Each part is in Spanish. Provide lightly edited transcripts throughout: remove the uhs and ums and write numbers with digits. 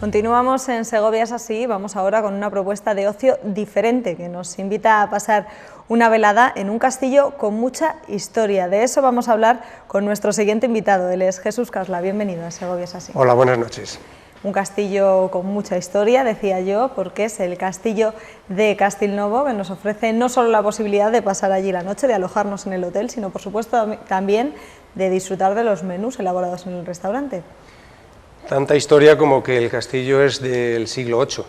Continuamos en Segovia es así, vamos ahora con una propuesta de ocio diferente que nos invita a pasar una velada en un castillo con mucha historia. De eso vamos a hablar con nuestro siguiente invitado, él es Jesús Casla. Bienvenido a Segovia es así. Hola, buenas noches. Un castillo con mucha historia, decía yo, porque es el castillo de Castilnovo, que nos ofrece no solo la posibilidad de pasar allí la noche, de alojarnos en el hotel, sino por supuesto también de disfrutar de los menús elaborados en el restaurante. Tanta historia como que el castillo es del siglo VIII,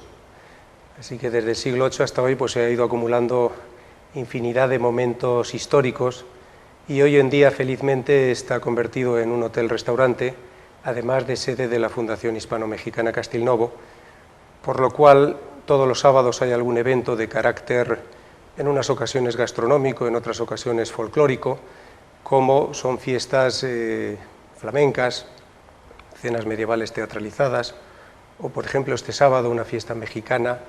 así que desde el siglo VIII hasta hoy pues se ha ido acumulando infinidad de momentos históricos y hoy en día felizmente está convertido en un hotel-restaurante, además de sede de la Fundación Hispano-Mexicana Castilnovo, por lo cual todos los sábados hay algún evento de carácter, en unas ocasiones gastronómico, en otras ocasiones folclórico, como son fiestas flamencas, cenas medievales teatralizadas, o por ejemplo este sábado una fiesta mexicana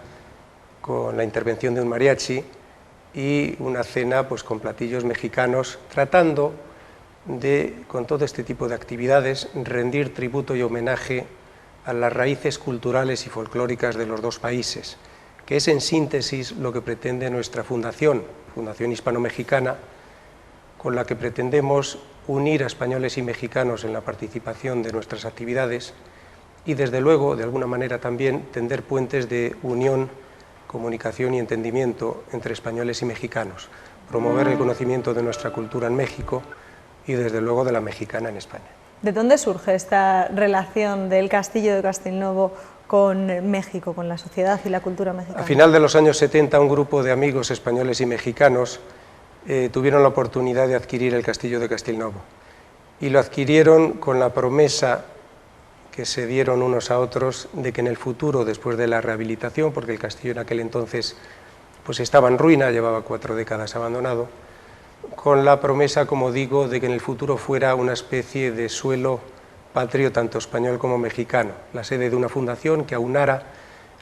con la intervención de un mariachi y una cena pues con platillos mexicanos, tratando de, con todo este tipo de actividades, rendir tributo y homenaje a las raíces culturales y folclóricas de los dos países, que es en síntesis lo que pretende nuestra Fundación Hispano-Mexicana, con la que pretendemos unir a españoles y mexicanos en la participación de nuestras actividades y desde luego, de alguna manera también, tender puentes de unión, comunicación y entendimiento entre españoles y mexicanos, promover el conocimiento de nuestra cultura en México y desde luego de la mexicana en España. ¿De dónde surge esta relación del castillo de Castilnovo con México, con la sociedad y la cultura mexicana? A final de los años 70 un grupo de amigos españoles y mexicanos tuvieron la oportunidad de adquirir el castillo de Castilnovo y lo adquirieron con la promesa que se dieron unos a otros de que en el futuro, después de la rehabilitación, porque el castillo en aquel entonces pues estaba en ruina, llevaba 4 décadas abandonado, con la promesa, como digo, de que en el futuro fuera una especie de suelo patrio tanto español como mexicano, la sede de una fundación que aunara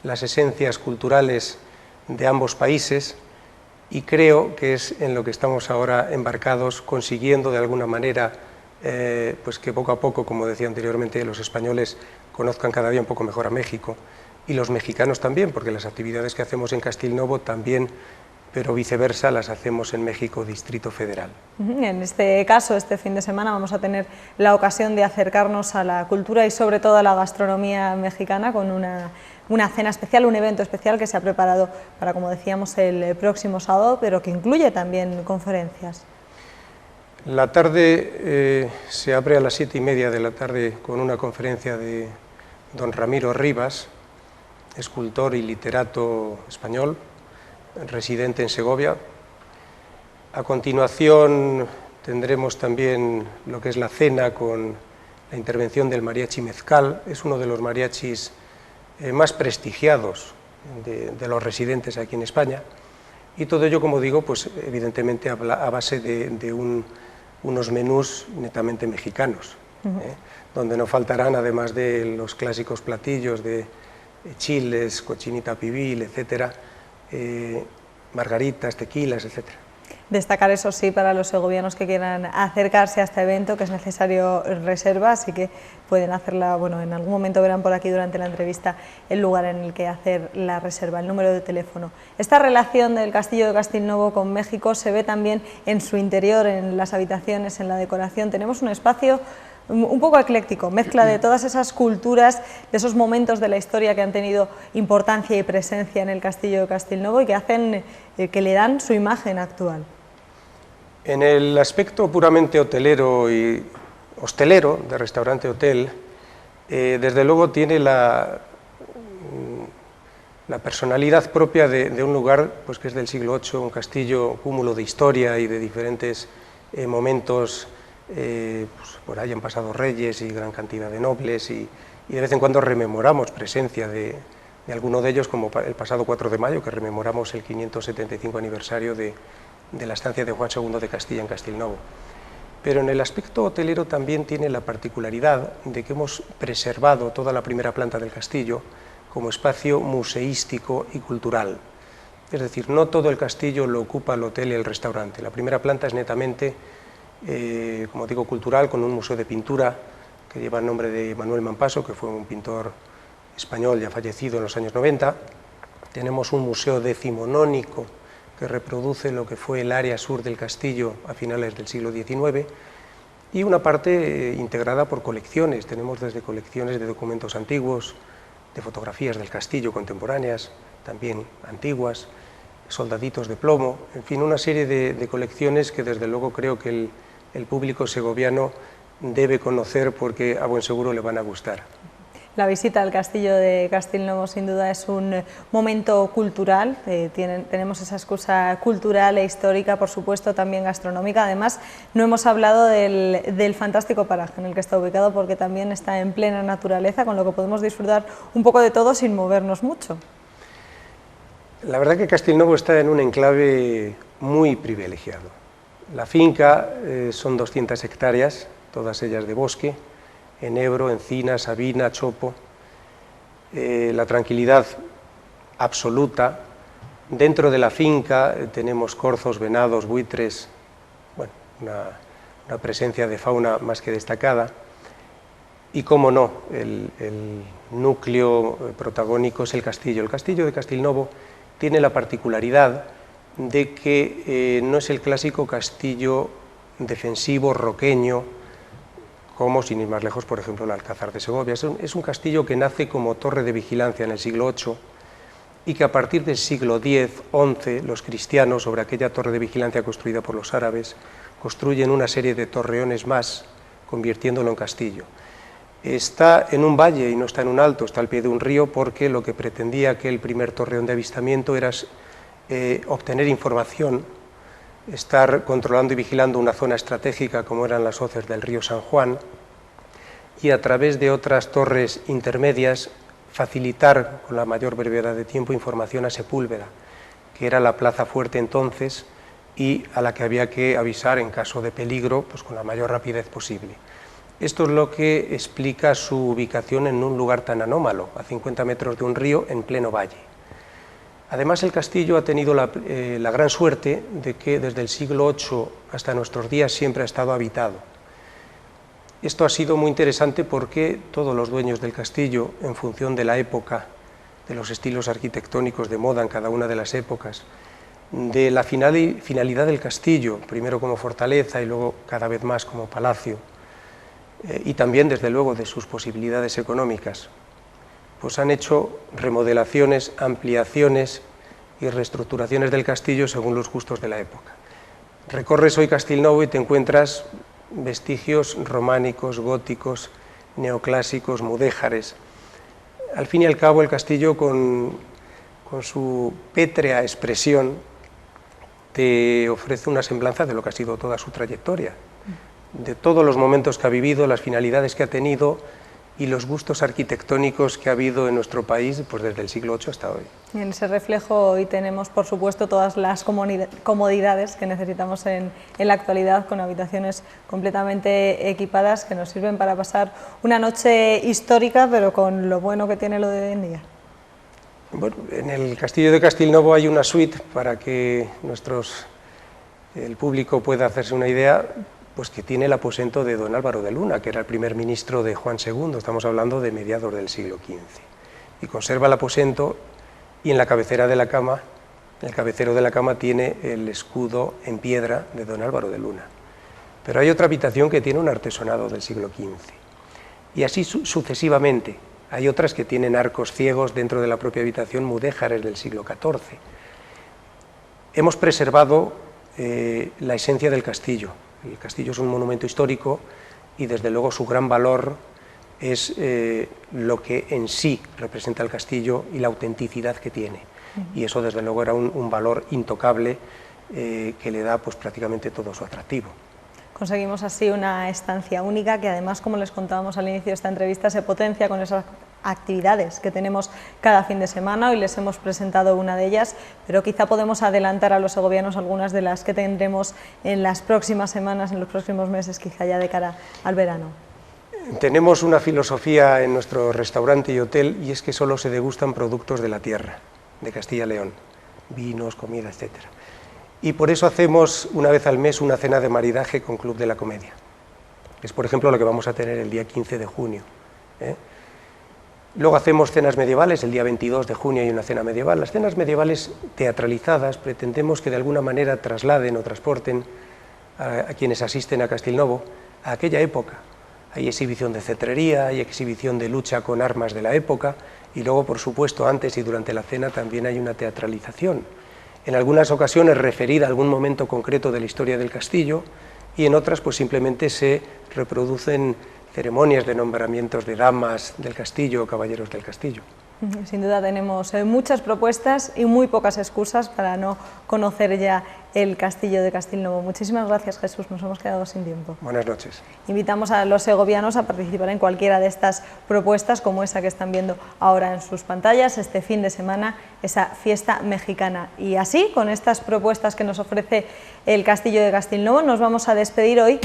las esencias culturales de ambos países, y creo que es en lo que estamos ahora embarcados, consiguiendo de alguna manera pues que poco a poco, como decía anteriormente, los españoles conozcan cada día un poco mejor a México y los mexicanos también, porque las actividades que hacemos en Castilnovo también, pero viceversa, las hacemos en México Distrito Federal. En este caso, este fin de semana vamos a tener la ocasión de acercarnos a la cultura y sobre todo a la gastronomía mexicana con una cena especial, un evento especial que se ha preparado para, como decíamos, el próximo sábado, pero que incluye también conferencias. La tarde se abre a las 7:30 de la tarde con una conferencia de don Ramiro Rivas, escultor y literato español, residente en Segovia. A continuación tendremos también lo que es la cena con la intervención del mariachi Mezcal, es uno de los mariachis más prestigiados de los residentes aquí en España, y todo ello, como digo, pues evidentemente a base de unos menús netamente mexicanos, donde no faltarán, además de los clásicos platillos de chiles, cochinita pibil, etcétera, margaritas, tequilas, etcétera. Destacar, eso sí, para los segovianos que quieran acercarse a este evento, que es necesario reserva, así que pueden hacerla, bueno, en algún momento verán por aquí durante la entrevista el lugar en el que hacer la reserva, el número de teléfono. Esta relación del castillo de Castilnovo con México se ve también en su interior, en las habitaciones, en la decoración. Tenemos un espacio un poco ecléctico, mezcla de todas esas culturas, de esos momentos de la historia que han tenido importancia y presencia en el castillo de Castilnovo y que hacen, que le dan su imagen actual. En el aspecto puramente hotelero y hostelero, de restaurante-hotel, desde luego tiene la personalidad propia de un lugar pues, que es del siglo VIII, un castillo, cúmulo de historia y de diferentes momentos. Pues por ahí han pasado reyes y gran cantidad de nobles y de vez en cuando rememoramos presencia de alguno de ellos, como el pasado 4 de mayo, que rememoramos el 575 aniversario de la estancia de Juan II de Castilla en Castilnovo. Pero en el aspecto hotelero también tiene la particularidad de que hemos preservado toda la primera planta del castillo como espacio museístico y cultural. Es decir, no todo el castillo lo ocupa el hotel y el restaurante. La primera planta es netamente, como digo, cultural, con un museo de pintura que lleva el nombre de Manuel Mampaso, que fue un pintor español ya fallecido en los años 90. Tenemos un museo decimonónico que reproduce lo que fue el área sur del castillo a finales del siglo XIX, y una parte integrada por colecciones. Tenemos desde colecciones de documentos antiguos, de fotografías del castillo contemporáneas, también antiguas, soldaditos de plomo, en fin, una serie de colecciones que desde luego creo que el público segoviano debe conocer, porque a buen seguro le van a gustar. La visita al castillo de Castelnuovo sin duda es un momento cultural, tenemos esa excusa cultural e histórica, por supuesto también gastronómica. Además, no hemos hablado del fantástico paraje en el que está ubicado, porque también está en plena naturaleza, con lo que podemos disfrutar un poco de todo sin movernos mucho. La verdad que Castelnuovo está en un enclave muy privilegiado. La finca son 200 hectáreas, todas ellas de bosque, enebro, encina, sabina, chopo, la tranquilidad absoluta. Dentro de la finca tenemos corzos, venados, buitres, bueno, una presencia de fauna más que destacada, y cómo no, el núcleo protagónico es el castillo. El castillo de Castelnuovo tiene la particularidad de que no es el clásico castillo defensivo, roqueño, como, sin ir más lejos, por ejemplo, el Alcázar de Segovia. Es un castillo que nace como torre de vigilancia en el siglo VIII, y que a partir del siglo X, XI, los cristianos, sobre aquella torre de vigilancia construida por los árabes, construyen una serie de torreones más, convirtiéndolo en castillo. Está en un valle y no está en un alto, está al pie de un río, porque lo que pretendía aquel primer torreón de avistamiento era obtener información, estar controlando y vigilando una zona estratégica como eran las hoces del río San Juan, y a través de otras torres intermedias facilitar con la mayor brevedad de tiempo información a Sepúlveda, que era la plaza fuerte entonces y a la que había que avisar en caso de peligro, pues con la mayor rapidez posible. Esto es lo que explica su ubicación en un lugar tan anómalo, a 50 metros de un río en pleno valle. Además, el castillo ha tenido la gran suerte de que desde el siglo VIII hasta nuestros días siempre ha estado habitado. Esto ha sido muy interesante porque todos los dueños del castillo, en función de la época, de los estilos arquitectónicos de moda en cada una de las épocas, de la finalidad del castillo, primero como fortaleza y luego cada vez más como palacio, y también, desde luego, de sus posibilidades económicas, pues han hecho remodelaciones, ampliaciones y reestructuraciones del castillo según los gustos de la época. Recorres hoy Castelnuovo y te encuentras vestigios románicos, góticos, neoclásicos, mudéjares. Al fin y al cabo, el castillo, con su pétrea expresión, te ofrece una semblanza de lo que ha sido toda su trayectoria, de todos los momentos que ha vivido, las finalidades que ha tenido y los gustos arquitectónicos que ha habido en nuestro país, pues desde el siglo VIII hasta hoy. En ese reflejo hoy tenemos, por supuesto, todas las comodidades que necesitamos en la actualidad, con habitaciones completamente equipadas que nos sirven para pasar una noche histórica, pero con lo bueno que tiene lo de hoy en día. Bueno, en el castillo de Castelnuovo hay una suite para que el público pueda hacerse una idea, pues que tiene el aposento de don Álvaro de Luna, que era el primer ministro de Juan II, estamos hablando de mediados del siglo XV, y conserva el aposento, y en la cabecera de la cama, el cabecero de la cama tiene el escudo en piedra de don Álvaro de Luna. Pero hay otra habitación que tiene un artesonado del siglo XV, y así sucesivamente. Hay otras que tienen arcos ciegos dentro de la propia habitación, mudéjares del siglo XIV. Hemos preservado la esencia del castillo. El castillo es un monumento histórico y desde luego su gran valor es lo que en sí representa el castillo y la autenticidad que tiene. Y eso desde luego era un valor intocable que le da pues prácticamente todo su atractivo. Conseguimos así una estancia única que además, como les contábamos al inicio de esta entrevista, se potencia con esas actividades que tenemos cada fin de semana. Hoy les hemos presentado una de ellas, pero quizá podemos adelantar a los segovianos algunas de las que tendremos en las próximas semanas, en los próximos meses, quizá ya de cara al verano. Tenemos una filosofía en nuestro restaurante y hotel, y es que solo se degustan productos de la tierra, de Castilla y León, vinos, comida, etcétera. Y por eso hacemos una vez al mes una cena de maridaje con Club de la Comedia. Es, por ejemplo, lo que vamos a tener el día 15 de junio. Luego hacemos cenas medievales, el día 22 de junio hay una cena medieval. Las cenas medievales teatralizadas pretendemos que de alguna manera trasladen o transporten a quienes asisten a Castelnuovo a aquella época. Hay exhibición de cetrería, hay exhibición de lucha con armas de la época y luego, por supuesto, antes y durante la cena también hay una teatralización. En algunas ocasiones referida a algún momento concreto de la historia del castillo y en otras pues simplemente se reproducen ceremonias de nombramientos de damas del castillo o caballeros del castillo. Sin duda tenemos muchas propuestas y muy pocas excusas para no conocer ya el castillo de Castelnuovo. Muchísimas gracias, Jesús, nos hemos quedado sin tiempo. Buenas noches. Invitamos a los segovianos a participar en cualquiera de estas propuestas, como esa que están viendo ahora en sus pantallas, este fin de semana, esa fiesta mexicana. Y así, con estas propuestas que nos ofrece el castillo de Castelnuovo, nos vamos a despedir hoy.